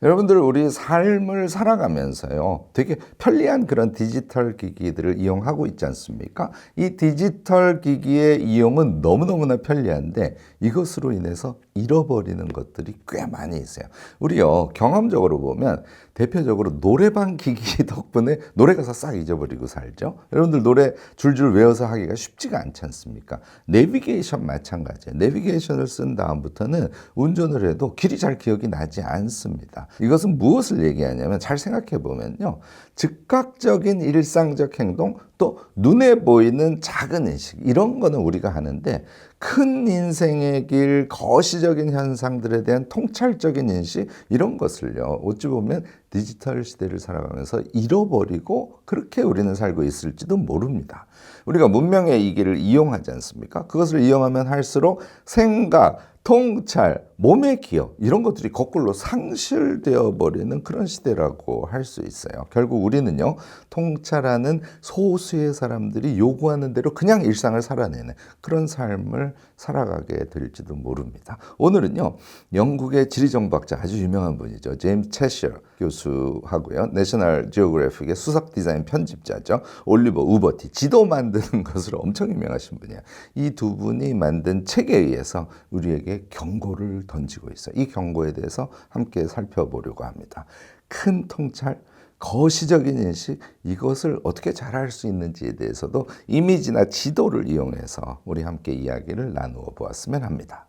여러분들 우리 삶을 살아가면서요 되게 편리한 그런 디지털 기기들을 이용하고 있지 않습니까? 이 디지털 기기의 이용은 너무너무나 편리한데 이것으로 인해서 잃어버리는 것들이 꽤 많이 있어요. 우리요 경험적으로 보면 대표적으로 노래방 기기 덕분에 노래 가사 싹 잊어버리고 살죠. 여러분들 노래 줄줄 외워서 하기가 쉽지가 않지 않습니까? 내비게이션 마찬가지예요. 내비게이션을 쓴 다음부터는 운전을 해도 길이 잘 기억이 나지 않습니다. 이것은 무엇을 얘기하냐면 잘 생각해 보면요. 즉각적인 일상적 행동 또 눈에 보이는 작은 인식 이런 거는 우리가 하는데 큰 인생의 길 거시적인 현상들에 대한 통찰적인 인식 이런 것을요. 어찌 보면 디지털 시대를 살아가면서 잃어버리고 그렇게 우리는 살고 있을지도 모릅니다. 우리가 문명의 이 길을 이용하지 않습니까? 그것을 이용하면 할수록 생각, 통찰, 몸의 기억 이런 것들이 거꾸로 상실되어 버리는 그런 시대라고 할 수 있어요. 결국 우리는요. 통찰하는 소수의 사람들이 요구하는 대로 그냥 일상을 살아내는 그런 삶을 살아가게 될지도 모릅니다. 오늘은요. 영국의 지리정보학자 아주 유명한 분이죠. 제임스 채셔 교수하고요. 내셔널 지오그래픽의 수석 디자인 편집자죠. 올리버 우버티 지도 만드는 것으로 엄청 유명하신 분이에요. 이 두 분이 만든 책에 의해서 우리에게 경고를 던지고 있어요. 이 경고에 대해서 함께 살펴보려고 합니다. 큰 통찰, 거시적인 인식, 이것을 어떻게 잘할 수 있는지에 대해서도 이미지나 지도를 이용해서 우리 함께 이야기를 나누어 보았으면 합니다.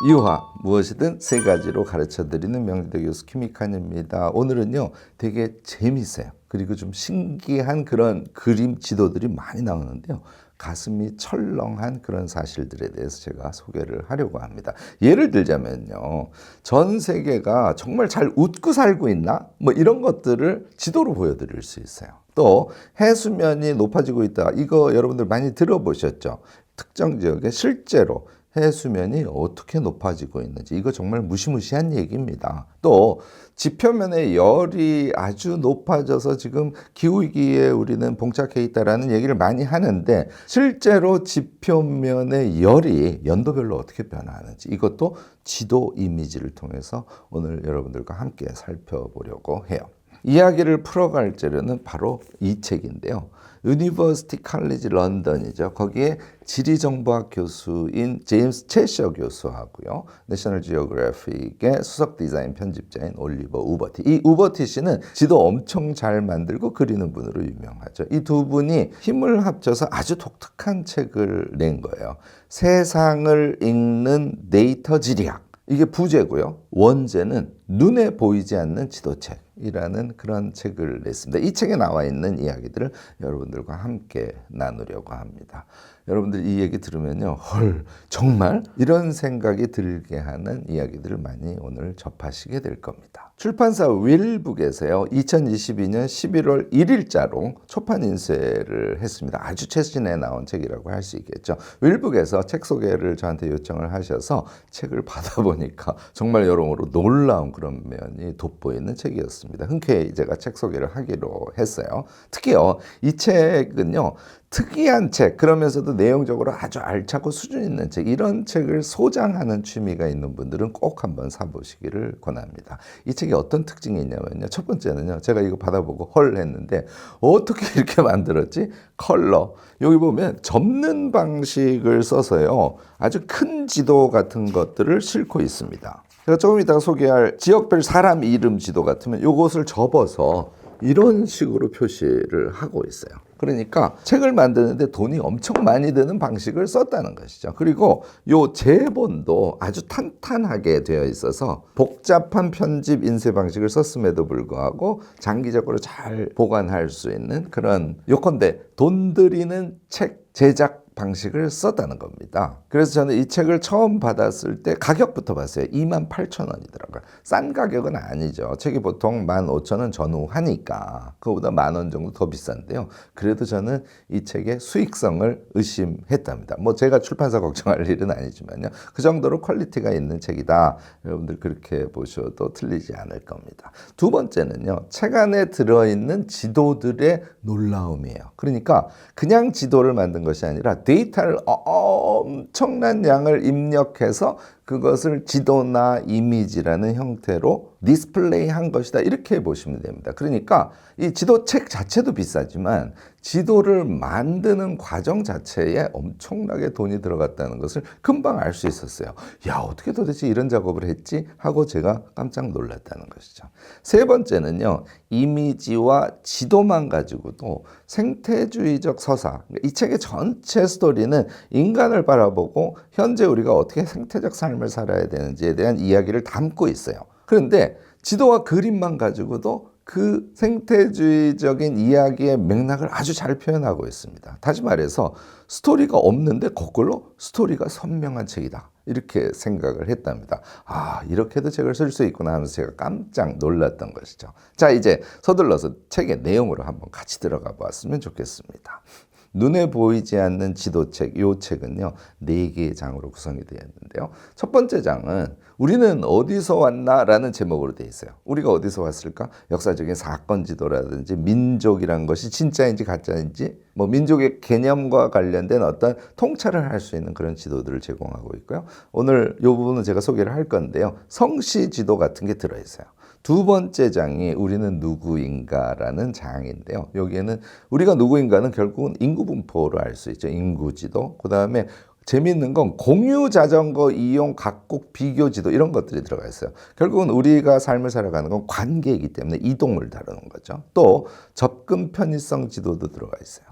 유화, 무엇이든 세 가지로 가르쳐드리는 명지대 교수 김익환입니다. 오늘은요 되게 재미있어요. 그리고 좀 신기한 그런 그림 지도들이 많이 나오는데요. 가슴이 철렁한 그런 사실들에 대해서 제가 소개를 하려고 합니다. 예를 들자면요. 전 세계가 정말 잘 웃고 살고 있나? 뭐 이런 것들을 지도로 보여드릴 수 있어요. 또 해수면이 높아지고 있다. 이거 여러분들 많이 들어보셨죠? 특정 지역에 실제로 해수면이 어떻게 높아지고 있는지 이거 정말 무시무시한 얘기입니다. 또 지표면의 열이 아주 높아져서 지금 기후위기에 우리는 봉착해 있다라는 얘기를 많이 하는데 실제로 지표면의 열이 연도별로 어떻게 변화하는지 이것도 지도 이미지를 통해서 오늘 여러분들과 함께 살펴보려고 해요. 이야기를 풀어갈 재료는 바로 이 책인데요. 유니버시티 칼리지 런던이죠. 거기에 지리정보학 교수인 제임스 채셔 교수하고요. 내셔널 지오그래픽의 수석 디자인 편집자인 올리버 우버티. 이 우버티 씨는 지도 엄청 잘 만들고 그리는 분으로 유명하죠. 이 두 분이 힘을 합쳐서 아주 독특한 책을 낸 거예요. 세상을 읽는 데이터 지리학. 이게 부제고요. 원제는 눈에 보이지 않는 지도책이라는 그런 책을 냈습니다. 이 책에 나와 있는 이야기들을 여러분들과 함께 나누려고 합니다. 여러분들 이 얘기 들으면요. 헐, 정말? 이런 생각이 들게 하는 이야기들을 많이 오늘 접하시게 될 겁니다. 출판사 윌북에서요. 2022년 11월 1일자로 초판 인쇄를 했습니다. 아주 최신에 나온 책이라고 할 수 있겠죠. 윌북에서 책 소개를 저한테 요청을 하셔서 책을 받아보니까 정말 여러모로 놀라운 그런 면이 돋보이는 책이었습니다. 흔쾌히 제가 책 소개를 하기로 했어요. 특히요. 이 책은요. 특이한 책, 그러면서도 내용적으로 아주 알차고 수준 있는 책, 이런 책을 소장하는 취미가 있는 분들은 꼭 한번 사보시기를 권합니다. 이 책이 어떤 특징이 있냐면요. 첫 번째는요. 제가 이거 받아보고 헐 했는데 어떻게 이렇게 만들었지? 컬러. 여기 보면 접는 방식을 써서요. 아주 큰 지도 같은 것들을 싣고 있습니다. 제가 조금 이따가 소개할 지역별 사람 이름 지도 같으면 이것을 접어서 이런 식으로 표시를 하고 있어요. 그러니까 책을 만드는데 돈이 엄청 많이 드는 방식을 썼다는 것이죠. 그리고 요 제본도 아주 탄탄하게 되어 있어서 복잡한 편집 인쇄 방식을 썼음에도 불구하고 장기적으로 잘 보관할 수 있는 그런 요컨대 돈 들이는 책 제작 방식을 썼다는 겁니다. 그래서 저는 이 책을 처음 받았을 때 가격부터 봤어요. 28,000원이더라고요. 싼 가격은 아니죠. 책이 보통 15,000원 전후하니까 그거보다 10,000원 정도 더 비싼데요. 그래도 저는 이 책의 수익성을 의심했답니다. 뭐 제가 출판사 걱정할 일은 아니지만요. 그 정도로 퀄리티가 있는 책이다. 여러분들 그렇게 보셔도 틀리지 않을 겁니다. 두 번째는요. 책 안에 들어있는 지도들의 놀라움이에요. 그러니까 그냥 지도를 만든 것이 아니라 데이터를 엄청난 양을 입력해서 그것을 지도나 이미지라는 형태로 디스플레이한 것이다. 이렇게 보시면 됩니다. 그러니까 이 지도책 자체도 비싸지만 지도를 만드는 과정 자체에 엄청나게 돈이 들어갔다는 것을 금방 알 수 있었어요. 야, 어떻게 도대체 이런 작업을 했지? 하고 제가 깜짝 놀랐다는 것이죠. 세 번째는요, 이미지와 지도만 가지고도 생태주의적 서사, 이 책의 전체 스토리는 인간을 바라보고 현재 우리가 어떻게 생태적 삶을 살아야 되는지에 대한 이야기를 담고 있어요. 그런데 지도와 그림만 가지고도 그 생태주의적인 이야기의 맥락을 아주 잘 표현하고 있습니다. 다시 말해서 스토리가 없는데 거꾸로 스토리가 선명한 책이다. 이렇게 생각을 했답니다. 아, 이렇게도 책을 쓸 수 있구나 하면서 제가 깜짝 놀랐던 것이죠. 자, 이제 서둘러서 책의 내용으로 한번 같이 들어가 보았으면 좋겠습니다. 눈에 보이지 않는 지도책, 이 책은요, 4개의 장으로 구성이 되어 있는데요. 첫 번째 장은 우리는 어디서 왔나? 라는 제목으로 되어 있어요. 우리가 어디서 왔을까? 역사적인 사건 지도라든지 민족이란 것이 진짜인지 가짜인지 뭐 민족의 개념과 관련된 어떤 통찰을 할 수 있는 그런 지도들을 제공하고 있고요. 오늘 이 부분은 제가 소개를 할 건데요. 성시 지도 같은 게 들어있어요. 두 번째 장이 우리는 누구인가라는 장인데요. 여기에는 우리가 누구인가는 결국은 인구 분포로 알 수 있죠. 인구지도. 그 다음에 재미있는 건 공유 자전거 이용 각국 비교 지도 이런 것들이 들어가 있어요. 결국은 우리가 삶을 살아가는 건 관계이기 때문에 이동을 다루는 거죠. 또 접근 편의성 지도도 들어가 있어요.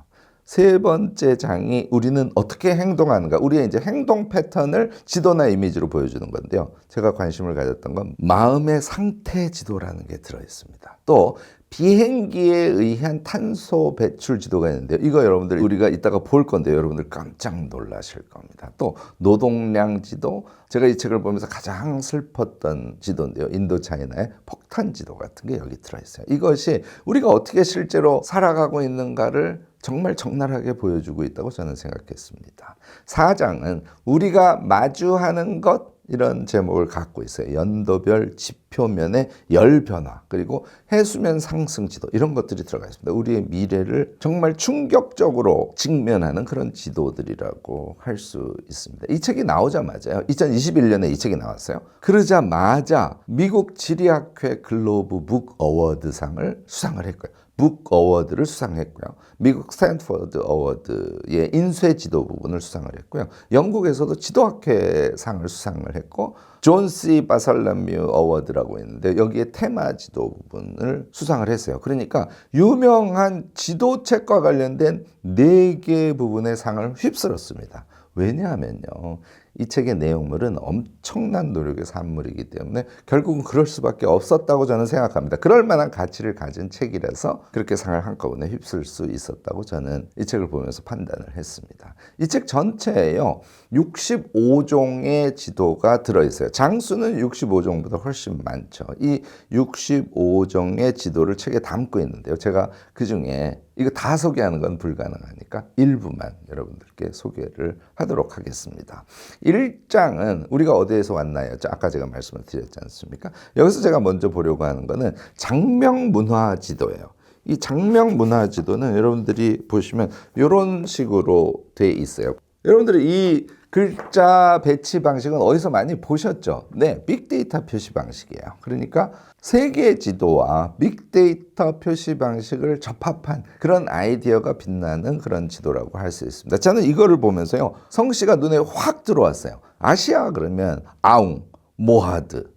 세 번째 장이 우리는 어떻게 행동하는가, 우리의 이제 행동 패턴을 지도나 이미지로 보여주는 건데요. 제가 관심을 가졌던 건 마음의 상태 지도라는 게 들어있습니다. 또 비행기에 의한 탄소 배출 지도가 있는데요. 이거 여러분들 우리가 이따가 볼 건데요. 여러분들 깜짝 놀라실 겁니다. 또 노동량 지도, 제가 이 책을 보면서 가장 슬펐던 지도인데요. 인도 차이나의 폭탄 지도 같은 게 여기 들어있어요. 이것이 우리가 어떻게 실제로 살아가고 있는가를 정말 적나라하게 보여주고 있다고 저는 생각했습니다. 4장은 우리가 마주하는 것, 이런 제목을 갖고 있어요. 연도별 지표면의 열 변화, 그리고 해수면 상승 지도, 이런 것들이 들어가 있습니다. 우리의 미래를 정말 충격적으로 직면하는 그런 지도들이라고 할 수 있습니다. 이 책이 나오자마자요, 2021년에 이 책이 나왔어요. 그러자마자 미국 지리학회 글로브 북 어워드상을 수상을 했고요. 북 어워드를 수상했고요. 미국 스탠포드 어워드의 인쇄 지도 부분을 수상을 했고요. 영국에서도 지도학회 상을 수상을 했고, 존 C 바설라뮤 어워드라고 있는데 여기에 테마 지도 부분을 수상을 했어요. 그러니까 유명한 지도책과 관련된 4개 부분의 상을 휩쓸었습니다. 왜냐하면요, 이 책의 내용물은 엄청난 노력의 산물이기 때문에 결국은 그럴 수밖에 없었다고 저는 생각합니다. 그럴 만한 가치를 가진 책이라서 그렇게 상을 한꺼번에 휩쓸 수 있었다고 저는 이 책을 보면서 판단을 했습니다. 이 책 전체에요, 65종의 지도가 들어있어요. 장수는 65종보다 훨씬 많죠. 이 65종의 지도를 책에 담고 있는데요. 제가 그 중에 이거 다 소개하는 건 불가능하니까 일부만 여러분들께 소개를 하도록 하겠습니다. 1장은 우리가 어디에서 왔나요? 아까 제가 말씀을 드렸지 않습니까? 여기서 제가 먼저 보려고 하는 거는 장명문화 지도예요. 이 장명문화 지도는 여러분들이 보시면 이런 식으로 돼 있어요. 여러분들이 이 글자 배치 방식은 어디서 많이 보셨죠? 네, 빅데이터 표시 방식이에요. 그러니까 세계 지도와 빅데이터 표시 방식을 접합한 그런 아이디어가 빛나는 그런 지도라고 할 수 있습니다. 저는 이거를 보면서요, 성씨가 눈에 확 들어왔어요. 아시아 그러면 아웅, 모하드,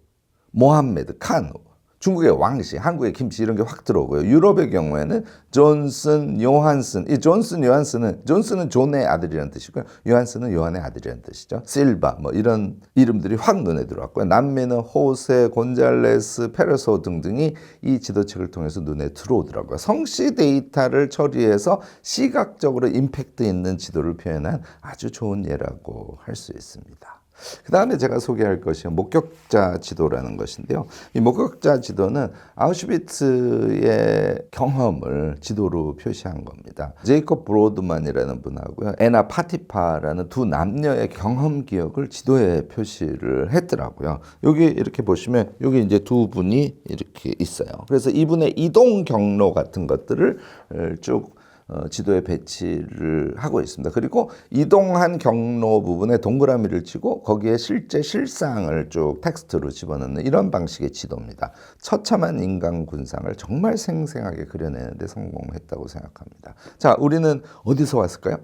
모함메드, 칸, 중국의 왕씨, 한국의 김치, 이런 게 확 들어오고요. 유럽의 경우에는 존슨, 요한슨. 이 존슨, 요한슨은, 존슨은 존의 아들이라는 뜻이고요. 요한슨은 요한의 아들이라는 뜻이죠. 실바, 뭐 이런 이름들이 확 눈에 들어왔고요. 남미는 호세, 곤잘레스, 페레소 등등이 이 지도책을 통해서 눈에 들어오더라고요. 성씨 데이터를 처리해서 시각적으로 임팩트 있는 지도를 표현한 아주 좋은 예라고 할 수 있습니다. 그 다음에 제가 소개할 것이 목격자 지도라는 것인데요. 이 목격자 지도는 아우슈비츠의 경험을 지도로 표시한 겁니다. 제이콥 브로드만이라는 분하고요, 에나 파티파라는 두 남녀의 경험 기억을 지도에 표시를 했더라고요. 여기 이렇게 보시면 여기 이제 두 분이 이렇게 있어요. 그래서 이분의 이동 경로 같은 것들을 쭉 지도에 배치를 하고 있습니다. 그리고 이동한 경로 부분에 동그라미를 치고 거기에 실제 실상을 쭉 텍스트로 집어넣는 이런 방식의 지도입니다. 처참한 인간 군상을 정말 생생하게 그려내는데 성공했다고 생각합니다. 자, 우리는 어디서 왔을까요?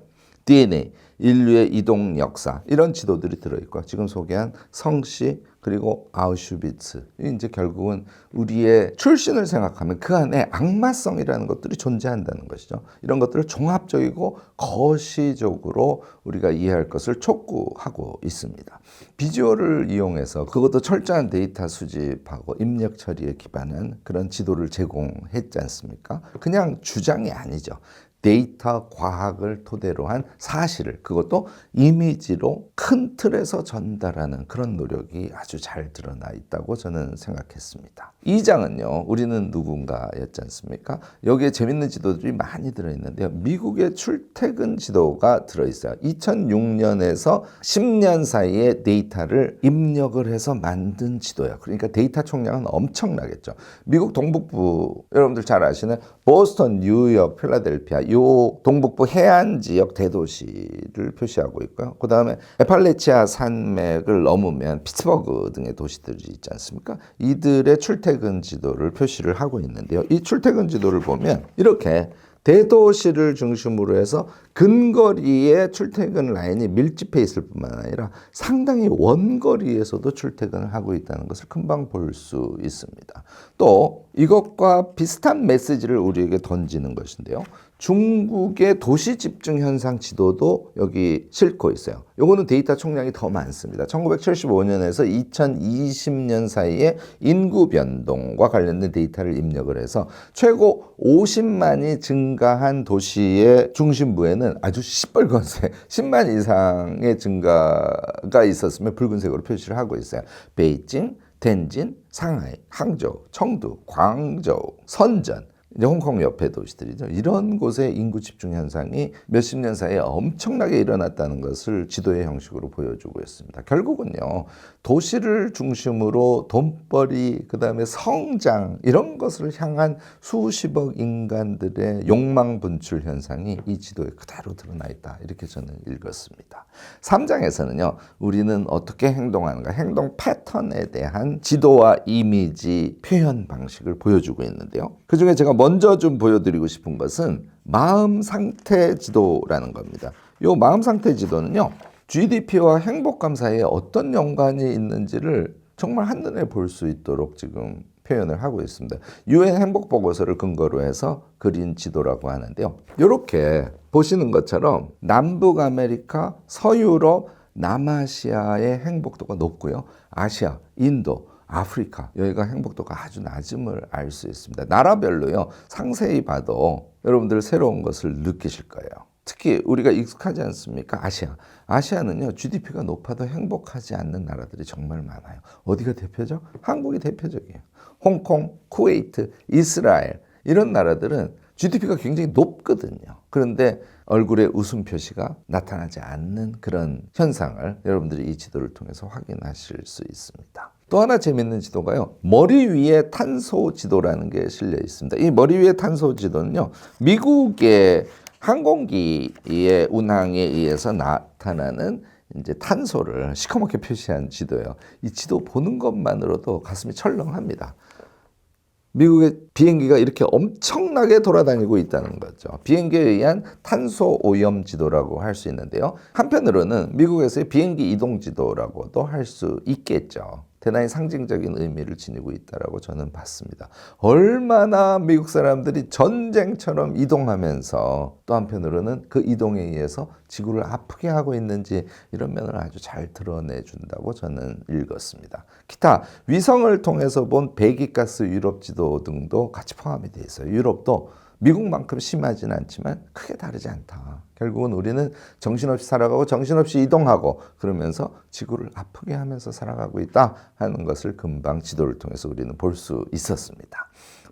DNA, 인류의 이동 역사 이런 지도들이 들어있고 지금 소개한 성시 그리고 아우슈비츠 이제 결국은 우리의 출신을 생각하면 그 안에 악마성이라는 것들이 존재한다는 것이죠. 이런 것들을 종합적이고 거시적으로 우리가 이해할 것을 촉구하고 있습니다. 비주얼을 이용해서 그것도 철저한 데이터 수집하고 입력 처리에 기반한 그런 지도를 제공했지 않습니까? 그냥 주장이 아니죠. 데이터 과학을 토대로 한 사실을 그것도 이미지로 큰 틀에서 전달하는 그런 노력이 아주 잘 드러나 있다고 저는 생각했습니다. 2장은요. 우리는 누군가였지 않습니까? 여기에 재밌는 지도들이 많이 들어있는데요. 미국의 출퇴근 지도가 들어있어요. 2006년에서 10년 사이에 데이터를 입력을 해서 만든 지도예요. 그러니까 데이터 총량은 엄청나겠죠. 미국 동북부 여러분들 잘 아시는 보스턴, 뉴욕, 필라델피아 요 동북부 해안 지역 대도시를 표시하고 있고요. 그 다음에 에팔레치아 산맥을 넘으면 피츠버그 등의 도시들이 있지 않습니까? 이들의 출퇴근 지도를 표시를 하고 있는데요. 이 출퇴근 지도를 보면 이렇게 대도시를 중심으로 해서 근거리의 출퇴근 라인이 밀집해 있을 뿐만 아니라 상당히 원거리에서도 출퇴근을 하고 있다는 것을 금방 볼 수 있습니다. 또 이것과 비슷한 메시지를 우리에게 던지는 것인데요. 중국의 도시 집중 현상 지도도 여기 싣고 있어요. 요거는 데이터 총량이 더 많습니다. 1975년에서 2020년 사이에 인구 변동과 관련된 데이터를 입력을 해서 최고 50만이 증가한 도시의 중심부에는 아주 시뻘건색 10만 이상의 증가가 있었으면 붉은색으로 표시를 하고 있어요. 베이징, 텐진, 상하이, 항저우, 청두, 광저우, 선전 이제 홍콩 옆에 도시들이죠. 이런 곳의 인구 집중 현상이 몇십 년 사이에 엄청나게 일어났다는 것을 지도의 형식으로 보여주고 있습니다. 결국은요. 도시를 중심으로 돈벌이 그다음에 성장 이런 것을 향한 수십억 인간들의 욕망 분출 현상이 이 지도에 그대로 드러나 있다. 이렇게 저는 읽었습니다. 3장에서는요. 우리는 어떻게 행동하는가 행동 패턴에 대한 지도와 이미지 표현 방식을 보여주고 있는데요. 그중에 제가 먼저 좀 보여드리고 싶은 것은 마음 상태 지도라는 겁니다. 이 마음 상태 지도는요. GDP와 행복감 사이에 어떤 연관이 있는지를 정말 한눈에 볼 수 있도록 지금 표현을 하고 있습니다. 유엔 행복 보고서를 근거로 해서 그린 지도라고 하는데요. 이렇게 보시는 것처럼 남북 아메리카, 서유럽, 남아시아의 행복도가 높고요. 아시아, 인도, 아프리카 여기가 행복도가 아주 낮음을 알 수 있습니다. 나라별로요. 상세히 봐도 여러분들 새로운 것을 느끼실 거예요. 특히 우리가 익숙하지 않습니까? 아시아는요. GDP가 높아도 행복하지 않는 나라들이 정말 많아요. 어디가 대표죠? 한국이 대표적이에요. 홍콩, 쿠웨이트, 이스라엘 이런 나라들은 GDP가 굉장히 높거든요. 그런데 얼굴에 웃음 표시가 나타나지 않는 그런 현상을 여러분들이 이 지도를 통해서 확인하실 수 있습니다. 또 하나 재밌는 지도가요. 머리 위에 탄소 지도라는 게 실려 있습니다. 이 머리 위에 탄소 지도는요. 미국의 항공기의 운항에 의해서 나타나는 이제 탄소를 시커멓게 표시한 지도예요. 이 지도 보는 것만으로도 가슴이 철렁합니다. 미국의 비행기가 이렇게 엄청나게 돌아다니고 있다는 거죠. 비행기에 의한 탄소 오염 지도라고 할 수 있는데요. 한편으로는 미국에서의 비행기 이동 지도라고도 할 수 있겠죠. 대단히 상징적인 의미를 지니고 있다고 저는 봤습니다. 얼마나 미국 사람들이 전쟁처럼 이동하면서 또 한편으로는 그 이동에 의해서 지구를 아프게 하고 있는지 이런 면을 아주 잘 드러내준다고 저는 읽었습니다. 기타 위성을 통해서 본 배기가스 유럽 지도 등도 같이 포함이 되어 있어요. 유럽도 미국만큼 심하지는 않지만 크게 다르지 않다. 결국은 우리는 정신없이 살아가고 정신없이 이동하고 그러면서 지구를 아프게 하면서 살아가고 있다 하는 것을 금방 지도를 통해서 우리는 볼 수 있었습니다.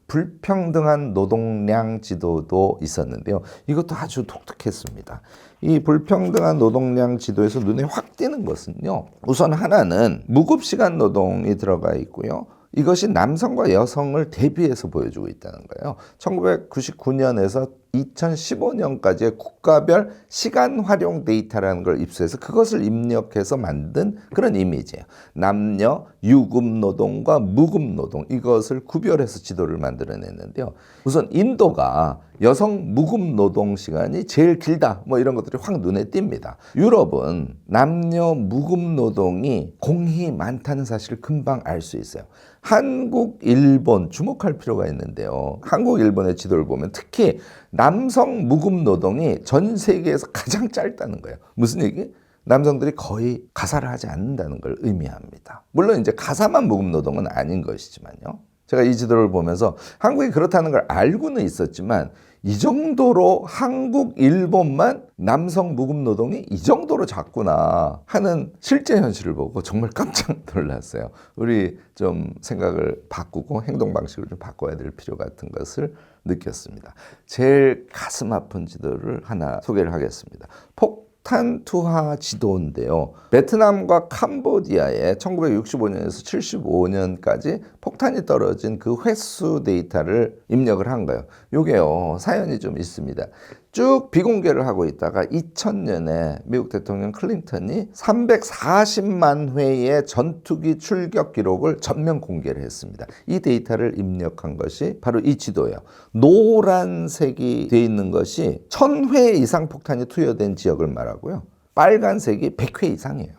불평등한 노동량 지도도 있었는데요. 이것도 아주 독특했습니다. 이 불평등한 노동량 지도에서 눈에 확 띄는 것은요. 우선 하나는 무급시간 노동이 들어가 있고요. 이것이 남성과 여성을 대비해서 보여주고 있다는 거예요. 1999년에서 2015년까지의 국가별 시간 활용 데이터라는 걸 입수해서 그것을 입력해서 만든 그런 이미지예요. 남녀 유급 노동과 무급 노동, 이것을 구별해서 지도를 만들어냈는데요. 우선 인도가 여성 무급 노동 시간이 제일 길다, 뭐 이런 것들이 확 눈에 띕니다. 유럽은 남녀 무급 노동이 공히 많다는 사실을 금방 알 수 있어요. 한국, 일본 주목할 필요가 있는데요. 한국, 일본의 지도를 보면 특히 남성 무급 노동이 전 세계에서 가장 짧다는 거예요. 무슨 얘기? 남성들이 거의 가사를 하지 않는다는 걸 의미합니다. 물론 이제 가사만 무급 노동은 아닌 것이지만요. 제가 이 지도를 보면서 한국이 그렇다는 걸 알고는 있었지만 이 정도로 한국, 일본만 남성 무급 노동이 이 정도로 작구나 하는 실제 현실을 보고 정말 깜짝 놀랐어요. 우리 좀 생각을 바꾸고 행동 방식을 좀 바꿔야 될 필요 같은 것을 느꼈습니다. 제일 가슴 아픈 지도를 하나 소개를 하겠습니다. 폭탄 투하 지도인데요. 베트남과 캄보디아에 1965년에서 75년까지 폭탄이 떨어진 그 횟수 데이터를 입력을 한 거예요. 요게요, 사연이 좀 있습니다. 쭉 비공개를 하고 있다가 2000년에 미국 대통령 클린턴이 340만 회의 전투기 출격 기록을 전면 공개를 했습니다. 이 데이터를 입력한 것이 바로 이 지도예요. 노란색이 돼 있는 것이 1000회 이상 폭탄이 투여된 지역을 말하고요. 빨간색이 100회 이상이에요.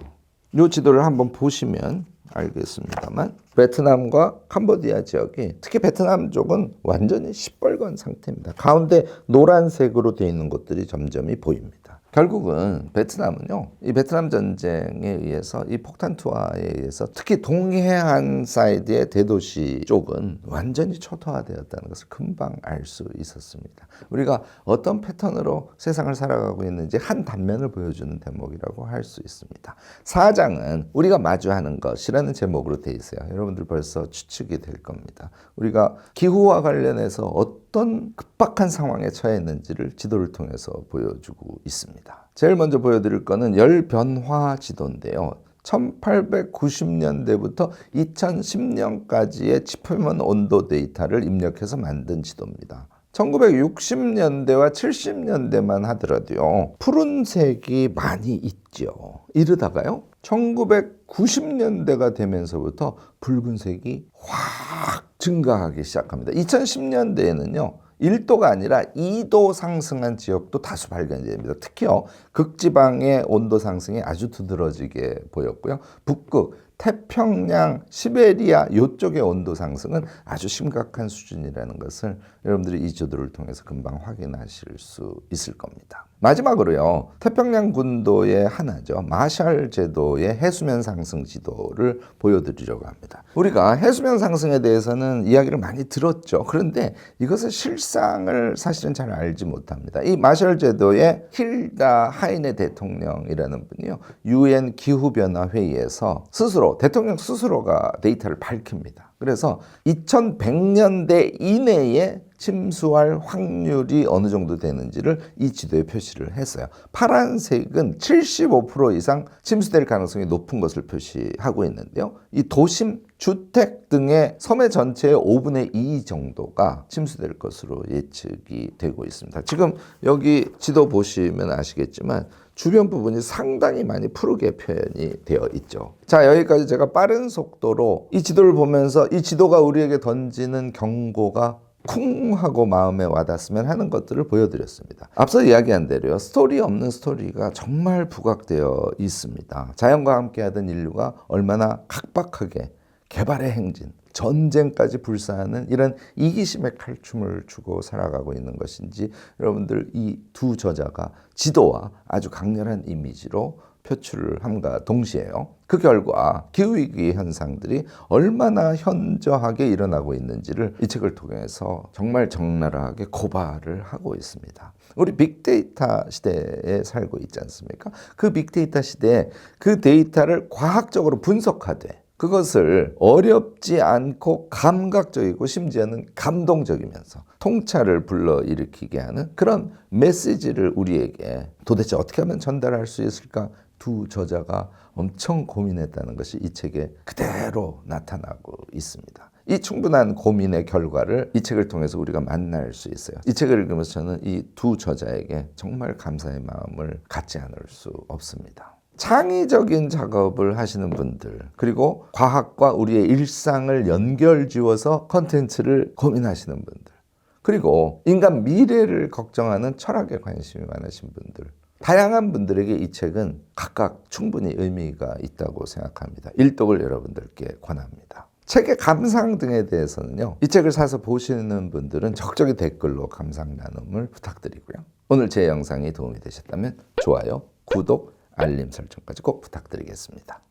이 지도를 한번 보시면 알겠습니다만 베트남과 캄보디아 지역이, 특히 베트남 쪽은 완전히 시뻘건 상태입니다. 가운데 노란색으로 되어 있는 곳들이 점점이 보입니다. 결국은 베트남은요, 이 베트남 전쟁에 의해서 이 폭탄 투하에 의해서 특히 동해안 사이드의 대도시 쪽은 완전히 초토화되었다는 것을 금방 알 수 있었습니다. 우리가 어떤 패턴으로 세상을 살아가고 있는지 한 단면을 보여주는 대목이라고 할 수 있습니다. 4장은 우리가 마주하는 것이라는 제목으로 되어 있어요. 여러분들 벌써 추측이 될 겁니다. 우리가 기후와 관련해서 어떤 급박한 상황에 처했는지를 지도를 통해서 보여주고 있습니다. 제일 먼저 보여드릴 거는 열변화 지도인데요. 1890년대부터 2010년까지의 지표면 온도 데이터를 입력해서 만든 지도입니다. 1960년대와 70년대만 하더라도요, 푸른색이 많이 있죠. 이러다가요, 1990년대가 되면서부터 붉은색이 확 증가하기 시작합니다. 2010년대에는요, 1도가 아니라 2도 상승한 지역도 다수 발견이 됩니다. 특히요, 극지방의 온도 상승이 아주 두드러지게 보였고요. 북극, 태평양, 시베리아 이쪽의 온도 상승은 아주 심각한 수준이라는 것을 여러분들이 이 지도를 통해서 금방 확인하실 수 있을 겁니다. 마지막으로요, 태평양 군도의 하나죠. 마샬 제도의 해수면 상승 지도를 보여드리려고 합니다. 우리가 해수면 상승에 대해서는 이야기를 많이 들었죠. 그런데 이것의 실상을 사실은 잘 알지 못합니다. 이 마샬 제도의 힐다 하이네 대통령이라는 분이요, UN 기후변화 회의에서 스스로, 대통령 스스로가 데이터를 밝힙니다. 그래서 2100년대 이내에 침수할 확률이 어느 정도 되는지를 이 지도에 표시를 했어요. 파란색은 75% 이상 침수될 가능성이 높은 것을 표시하고 있는데요. 이 도심, 주택 등의 섬의 전체의 5분의 2 정도가 침수될 것으로 예측이 되고 있습니다. 지금 여기 지도 보시면 아시겠지만 주변 부분이 상당히 많이 푸르게 표현이 되어 있죠. 자, 여기까지 제가 빠른 속도로 이 지도를 보면서 이 지도가 우리에게 던지는 경고가 쿵 하고 마음에 와닿았으면 하는 것들을 보여드렸습니다. 앞서 이야기한 대로요, 스토리 없는 스토리가 정말 부각되어 있습니다. 자연과 함께하던 인류가 얼마나 각박하게 개발의 행진, 전쟁까지 불사하는 이런 이기심의 칼춤을 추고 살아가고 있는 것인지 여러분들 이 두 저자가 지도와 아주 강렬한 이미지로 표출을 함과 동시에요, 그 결과 기후위기 현상들이 얼마나 현저하게 일어나고 있는지를 이 책을 통해서 정말 적나라하게 고발을 하고 있습니다. 우리 빅데이터 시대에 살고 있지 않습니까? 그 빅데이터 시대에 그 데이터를 과학적으로 분석하되 그것을 어렵지 않고 감각적이고 심지어는 감동적이면서 통찰을 불러일으키게 하는 그런 메시지를 우리에게 도대체 어떻게 하면 전달할 수 있을까? 두 저자가 엄청 고민했다는 것이 이 책에 그대로 나타나고 있습니다. 이 충분한 고민의 결과를 이 책을 통해서 우리가 만날 수 있어요. 이 책을 읽으면서 저는 이 두 저자에게 정말 감사의 마음을 갖지 않을 수 없습니다. 창의적인 작업을 하시는 분들, 그리고 과학과 우리의 일상을 연결지어서 컨텐츠를 고민하시는 분들, 그리고 인간 미래를 걱정하는 철학에 관심이 많으신 분들, 다양한 분들에게 이 책은 각각 충분히 의미가 있다고 생각합니다. 일독을 여러분들께 권합니다. 책의 감상 등에 대해서는요, 이 책을 사서 보시는 분들은 적극적인 댓글로 감상 나눔을 부탁드리고요. 오늘 제 영상이 도움이 되셨다면 좋아요, 구독, 알림 설정까지 꼭 부탁드리겠습니다.